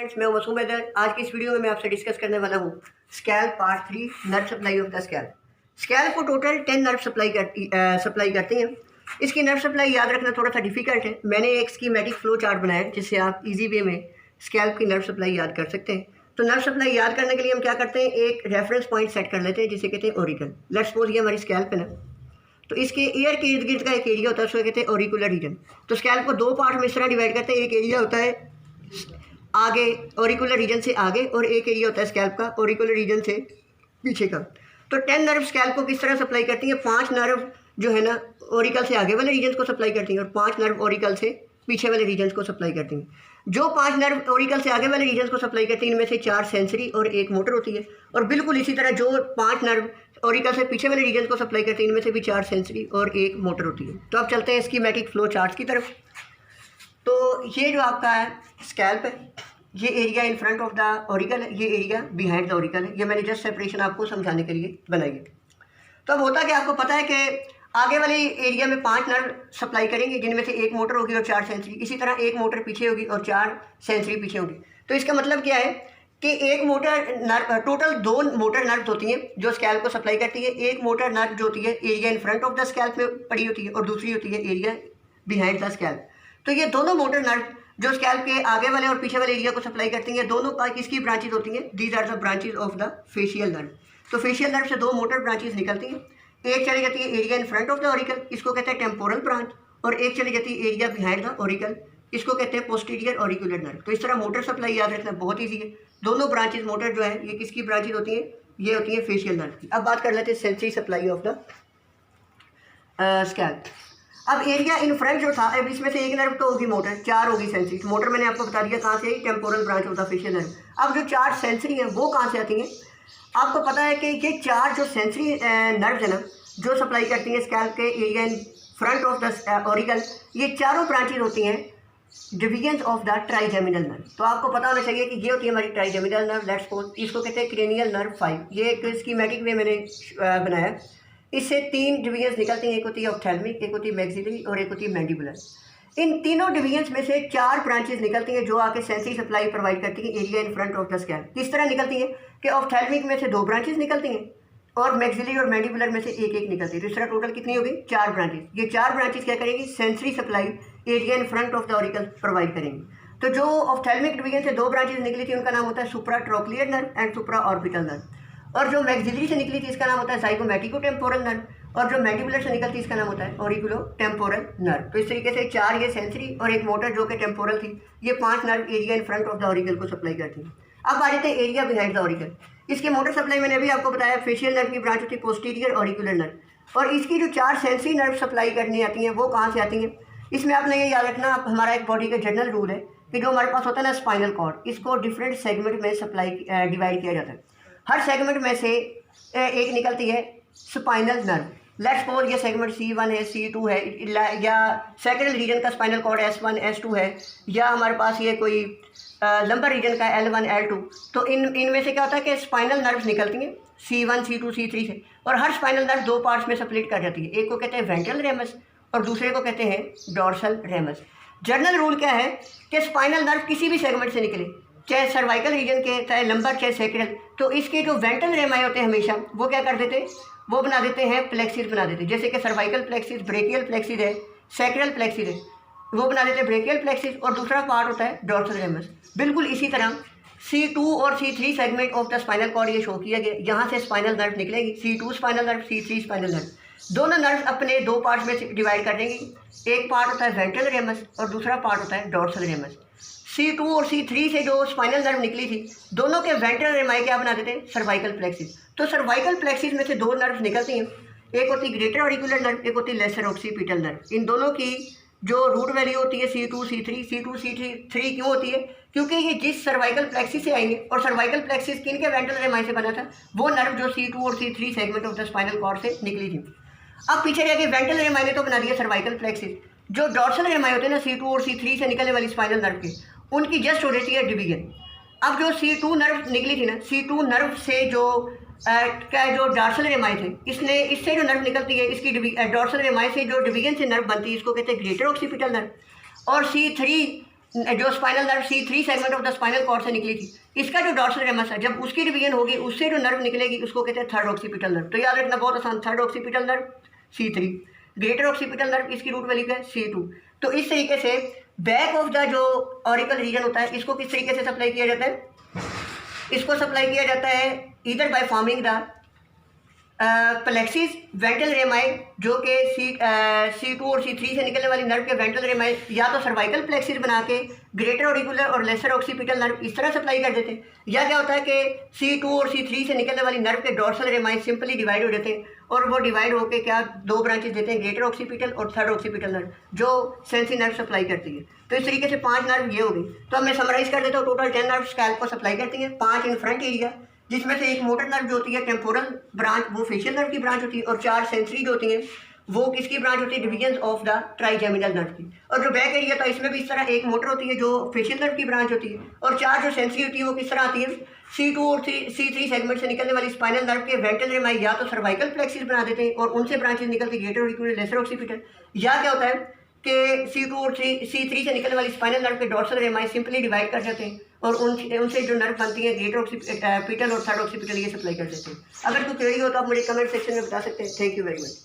Friends, मैं मसूम हैदर। आज की इस वीडियो में मैं आपसे डिस्कस करने वाला हूँ scalp part 3, nerve supply of the scalp. Scalp को टोटल 10 नर्व सप्लाई करती हैं। इसकी नर्व सप्लाई याद रखना थोड़ा सा डिफिकल्ट है। मैंने एक स्कीमेटिक फ्लो चार्ट बनाया है जिससे आप इजी वे में स्कैल्प की नर्व सप्लाई याद कर सकते हैं। तो नर्व सप्लाई याद करने के लिए हम क्या करते हैं, एक रेफरेंस पॉइंट सेट कर लेते हैं जिसे कहते हैं ऑरिकल। लेट्स सपोज ये हमारी स्कैल्प है ना, तो इसके ईयर के इर्द गिर्द का एक एरिया होता है, उसको कहते हैं ऑरिकुलर रीजन। तो स्कैल्प को दो पार्ट में इस तरह डिवाइड करते हैं। एक एरिया होता है आगे ऑरिकुलर रीजन से आगे, और एक एरिया होता है स्कैल्प का ऑरिकुलर रीजन से पीछे का। तो 10 नर्व स्कैल्प को किस तरह सप्लाई करती हैं, 5 नर्व जो है ना ऑरिकल से आगे वाले रीजन को सप्लाई करती हैं और 5 नर्व ऑरिकल से पीछे वाले रीजन को सप्लाई करती हैं। जो 5 नर्व ऑरिकल से आगे वाले रीजन को सप्लाई करती हैं, इनमें से 4 सेंसरी और 1 मोटर होती है। और बिल्कुल इसी तरह जो 5 नर्व ऑरिकल से पीछे वाले रीजन को सप्लाई करती हैं, इनमें से भी 4 सेंसरी और 1 मोटर होती है। तो अब चलते हैं स्कीमेटिक फ्लो चार्ट की तरफ। तो ये जो आपका है स्कैल्प है, ये area in front of the auricle है, ये एरिया बिहाइंड द ऑरिकल है। ये मैंने जस्ट सेपरेशन आपको समझाने के लिए बनाई है। तो अब होता है कि आपको पता है कि आगे वाले एरिया में 5 नर्व सप्लाई करेंगे, जिनमें से 1 मोटर होगी और 4 सेंसरी। इसी तरह 1 मोटर पीछे होगी और 4 सेंसरी पीछे होगी। तो इसका मतलब क्या है कि एक motor nerve, total 2 motor nerve होती हैं जो स्कैल्प को सप्लाई करती है। एक मोटर नर्व जो होती है area in front of the scalp में पड़ी होती है, और दूसरी होती है एरिया बिहाइंड द स्कैल्प। तो ये दोनों मोटर नर्व जो स्कैल्प के आगे वाले और पीछे वाले एरिया को सप्लाई करती हैं, दोनों का किसकी ब्रांचेज होती हैं, these are the branches of the facial nerve. तो फेशियल नर्व से 2 मोटर ब्रांचेज निकलती हैं। एक चली जाती है area in front of the auricle, इसको कहते हैं टेम्पोरल ब्रांच, और एक चली जाती है एरिया बिहाइंड द ऑरिकल, इसको कहते हैं पोस्टीरियर ऑरिकुलर नर्व। तो इस तरह मोटर सप्लाई याद रखना बहुत ईजी है। दोनों ब्रांचेज मोटर जो है ये किसकी ब्रांचेज होती हैं, ये होती है फेशियल नर्व की। अब बात कर लेते हैं sensory supply of the scalp. अब एरिया इन फ्रंट जो था, अब इसमें से एक नर्व तो होगी मोटर, 4 होगी सेंसरी। मोटर मैंने आपको बता दिया कहाँ से, temporal branch of the facial nerve. अब जो 4 सेंसरी हैं वो कहाँ से आती हैं, आपको पता है कि ये 4 जो सेंसरी नर्व है ना जो सप्लाई करती हैं स्कैल्प के area in front of the auricle, ये चारों ब्रांचेज होती हैं divisions of the trigeminal nerve. तो आपको पता होना चाहिए कि ये होती है हमारी ट्राइजेमिनल नर्व। लेट्स सपोज इसको कहते हैं क्रेनियल नर्व 5। ये एक स्कीमेटिक वे मैंने बनाया। इससे 3 डिवीजन्स निकलती हैं, एक होती है ऑप्थेल्मिक, एक होती है मैक्सिलरी और एक होती है मैंडिबुलर। इन तीनों डिवीजन्स में से 4 ब्रांचेज निकलती हैं जो आके सेंसरी सप्लाई प्रोवाइड करती हैं area in front of the scalp. किस तरह निकलती हैं कि ऑप्थेल्मिक में से 2 ब्रांचेज निकलती हैं और मैक्सिलरी और मैंडिबुलर में से एक निकलती है। तो इस तरह टोटल कितनी होगी, 4 ब्रांचेज। ये 4 ब्रांचेज क्या करेंगी, sensory supply area in front of the auricle provide करेंगी। तो जो ऑप्थेल्मिक डिवीजन से 2 ब्रांचेज निकली थी उनका नाम होता है supratrochlear nerve and supra orbital nerve. और जो मैक्सिलरी से निकली थी इसका नाम होता है जाइगोमेटिको टेम्पोरल नर्व, और जो मैंडिबुलर से निकलती इसका नाम होता है ऑरिकुलो टेम्पोरल नर्व। तो इस तरीके से 4 ये सेंसरी और एक मोटर जो कि टेम्पोरल थी, ये 5 nerve area in front of the auricle को सप्लाई करती हैं। अब आ जाते हैं एरिया बिहाइंड द ऑरिकल। इसके मोटर सप्लाई मैंने अभी आपको बताया फेशियल नर्व की ब्रांच होती है पोस्टीरियर ऑरिकुलर नर्व। और इसकी जो 4 सेंसरी नर्व सप्लाई करनी आती हैं वो कहाँ से आती हैं, इसमें आपने ये याद रखना, हमारा एक बॉडी का जनरल रूल है कि जो हमारे पास होता है ना स्पाइनल कॉर्ड, इसको डिफरेंट सेगमेंट में सप्लाई डिवाइड किया जाता है। हर सेगमेंट में से एक निकलती है स्पाइनल नर्व। लेट्स सपोज ये सेगमेंट C1 है, C2 है, या सैक्रल रीजन का स्पाइनल कॉर्ड S1 S2 है, या हमारे पास ये कोई लंबर रीजन का L1 L2। तो इनमें से क्या होता है कि स्पाइनल नर्व्स निकलती हैं C1 C2 C3 से, और हर स्पाइनल नर्व 2 पार्ट्स में स्प्लिट कर जाती है। एक को कहते हैं वेंट्रल रेमस और दूसरे को कहते हैं डॉर्सल रेमस। जनरल रूल क्या है कि स्पाइनल नर्व किसी भी सेगमेंट से निकले, चाहे सर्वाइकल रीजन के, चाहे लंबर, चाहे सैक्रल, तो इसके जो वेंट्रल रेमाई होते हैं हमेशा वो क्या कर देते, वो बना देते हैं प्लेक्सिस बना देते हैं। जैसे कि सर्वाइकल प्लेक्सिस, ब्रेकियल प्लेक्सिस है, सैक्रल प्लेक्सिस है, वो बना देते हैं ब्रेकियल प्लेक्सिस, और दूसरा पार्ट होता है डॉर्सल रेमस। बिल्कुल इसी तरह C2 और C3 segment of the spinal cord ये शो किया गया, यहाँ से स्पाइनल नर्व निकलेगी, C2 spinal nerve, C3 spinal nerve. दोनों नर्व अपने 2 पार्ट्स में डिवाइड कर देंगी। एक पार्ट होता है वेंट्रल रेमस और दूसरा पार्ट होता है डॉर्सल रेमस। C2 और C3 से जो स्पाइनल नर्व निकली थी, दोनों के वेंट्रल रेमाई क्या बना देते हैं, सर्वाइकल प्लेक्सिस। तो सर्वाइकल प्लेक्सिस में से 2 नर्व निकलती हैं, एक होती है ग्रेटर ऑरिकुलर नर्व, एक होती है लेसर ऑक्सीपिटल नर्व। इन दोनों की जो रूट वैल्यू होती है C2 C3 क्यों होती है, क्योंकि ये जिस सर्वाइकल प्लेक्सिस से आएंगे, और सर्वाइकल प्लेक्सिस किन के वेंट्रल रेमाई से बना था, वो नर्व जो C2 और C3 segment of the spinal cord से निकली थी। अब पीछे जाके वेंट्रल रेमाई ने तो बना दिया सर्वाइकल प्लेक्सिस। जो डॉर्सल रेमाई होते हैं ना C2 और C3 से निकलने वाली स्पाइनल नर्व की, उनकी जस्ट हो रही है डिवीजन। अब जो C2 नर्व निकली थी ना, C2 नर्व से जो जो डॉर्सल रेमाई थे, इससे जो नर्व निकलती है, इसकी डॉर्सल रेमाई से जो डिवीजन से नर्व बनती है, इसको कहते हैं ग्रेटर ऑक्सीपिटल नर्व। और C3 जो spinal nerve C3 segment of the spinal cord से निकली थी, इसका जो डॉर्सल रेमस है, जब उसकी डिवीजन होगी उससे जो नर्व निकलेगी उसको कहते हैं थर्ड ऑक्सीपिटल नर्व। तो याद रखना बहुत आसान, third occipital nerve C3, greater occipital nerve इसकी रूट वैल्यू है C2। तो इस तरीके से बैक ऑफ द जो ऑरिकल रीजन होता है इसको किस तरीके से सप्लाई किया जाता है, इसको सप्लाई किया जाता है either by forming the plexus ventral रेमाई, जो कि C2 और C3 से निकलने वाली नर्व के वेंट्रल रेमाई या तो सर्वाइकल प्लेक्सिस बना के ग्रेटर ऑरिकुलर और लेसर ऑक्सीपिटल नर्व इस तरह सप्लाई कर देते हैं, या क्या होता है कि C2 और C3 से निकलने वाली नर्व के डॉर्सल रेमाई सिंपली डिवाइड हो जाते हैं और वो डिवाइड होकर क्या दो ब्रांचेस देते हैं, ग्रेटर ऑक्सीपिटल और थर्ड ऑक्सीपिटल नर्व, जो सेंसरी नर्व सप्लाई करती है। तो इस तरीके से 5 नर्व ये हो गई। तो अब मैं समराइज कर देता हूँ, टोटल 10 नर्व स्कैल्प को सप्लाई करती हैं, 5 इन फ्रंट एरिया, जिसमें से एक मोटर नर्व जो होती है टेम्पोरल ब्रांच, वो फेशियल नर्व की ब्रांच होती है, और 4 सेंसरी जो होती हैं वो किसकी ब्रांच होती है, division of the trigeminal nerve की। और जो बैक एरिया था इसमें भी इस तरह एक मोटर होती है जो फेशियल नर्व की ब्रांच होती है, और 4 जो सेंसरी होती है वो किस तरह आती है, C2 और C3 सेगमेंट से निकलने वाली स्पाइनल नर्व के वेंट्रल रेमाई या तो सर्वाइकल प्लेक्सिस बना देते हैं और उनसे ब्रांचेस निकलती ग्रेटर ऑरिकुलर लेसर ऑक्सीपिटल, या क्या होता है कि C2 और C3 से निकलने वाली स्पाइनल नर्व के डॉर्सल रेमाई सिंपली डिवाइड कर जाते हैं और उनसे जो नर्व बनती है ग्रेटर ऑक्सीपिटल और थर्ड ऑक्सीपिटल ये सप्लाई कर देते हैं। अगर कोई क्वेरी हो तो आप मुझे कमेंट सेक्शन में बता सकते हैं। Thank you very much.